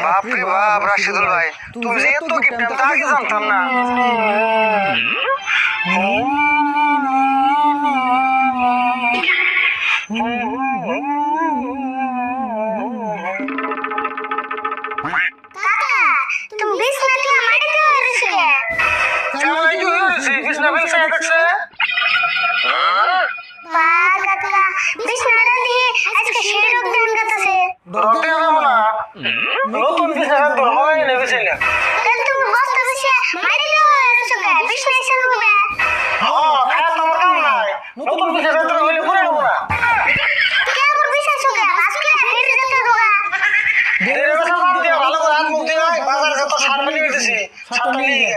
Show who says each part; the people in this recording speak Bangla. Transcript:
Speaker 1: বাপরে বাপ রাশিদুল ভাই, তুমি যে এত গিফট আমি তো আগে জানতাম না।
Speaker 2: তুমি বিছনাতে মাটিতে বসে
Speaker 1: জামাই কি হয়েছে? বিছনা ফেলছে দেখছে?
Speaker 2: বা কাকা বিছনাটা দিয়ে আজকে সেই রোগ দান করতেছে
Speaker 1: ধরতে হবে না, নতুন বিছনা তো হয় না বিছনা।
Speaker 2: তাহলে তুমি বসতে বসে মাটিতে বসে বিছনায় শুয়ে হবে
Speaker 1: হ্যাঁ, খারাপ নাম্বার কাম নাই, নতুন বিছনা তো হইলে পুরো নেবো না।
Speaker 2: কেমন বিছানা শুয়ে আজকে ফিরে যেতে হবে
Speaker 1: ধীরে ধীরে সব দিয়ে ভালো করে হাত মুখ দিয়ে বাজারে যত সার পানি দিতেছি সারটা নিয়ে